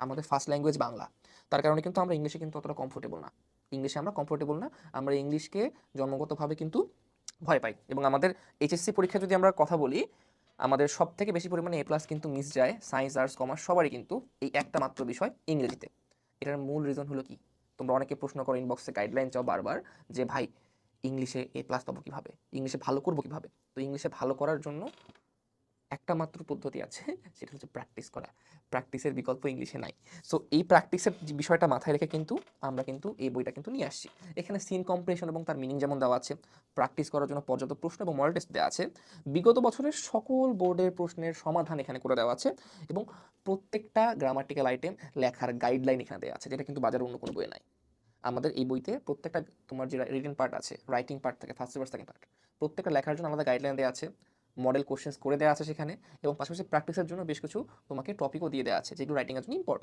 আমাদের first language Bangla. তার কারণে কিন্তু আমরা ইংলিশে কিন্তু অতটা কমফোর্টেবল না। ইংলিশে আমরা কমফোর্টেবল না। আমরা ইংলিশকে জন্মগতভাবে কিন্তু ভয় পাই। এবং আমাদের এইচএসসি পরীক্ষা যদি আমরা কথা বলি, আমাদের সবথেকে বেশি পরিমাণে এ প্লাস কিন্তু মিস যায় সায়েন্স, আর্টস, কমার্স সবারই কিন্তু এই একটা মাত্র বিষয় ইংরেজিতে। এটার মূল রিজন হলো কি? তোমরা অনেকে প্রশ্ন করো, ইনবক্সে গাইডলাইন চাও বারবার, যে ভাই ইংলিশে এ প্লাস পাবো কিভাবে, ইংলিশে ভালো করবো কিভাবে? তো ইংলিশে ভালো করার জন্য একটা মাত্র পদ্ধতি আছে, সেটা হচ্ছে প্র্যাকটিস করা। প্র্যাকটিসের বিকল্প ইংলিশে নাই। সো এই প্র্যাকটিসের যে বিষয়টা মাথায় রেখে কিন্তু আমরা কিন্তু এই বইটা কিন্তু নিয়ে আসছি। এখানে সিন কম্প্রেশন এবং তার মিনিং যেমন দেওয়া আছে, প্র্যাকটিস করার জন্য পর্যাপ্ত প্রশ্ন এবং মডেল টেস্ট দেওয়া আছে, বিগত বছরের সকল বোর্ডের প্রশ্নের সমাধান এখানে করে দেওয়া আছে, এবং প্রত্যেকটা গ্রামাটিক্যাল আইটেম লেখার গাইডলাইন এখানে দেওয়া আছে, যেটা কিন্তু বাজারে অন্য কোনো বইয়ে নাই। আমাদের এই বইতে প্রত্যেকটা, তোমার যে রিটেন পার্ট আছে, রাইটিং পার্ট থাকে, ফার্স্ট পেপার সেকেন্ড পার্ট, প্রত্যেকটা লেখার জন্য আলাদা গাইডলাইন দেওয়া আছে, মডেল কোশ্চেন্স করে দেওয়া আছে সেখানে, এবং পাশাপাশি প্র্যাকটিসের জন্য বেশ কিছু তোমাকে টপিকও দিয়ে দেওয়া আছে, যেগুলো রাইটিংয়ের জন্য ইম্পর্টেন্ট।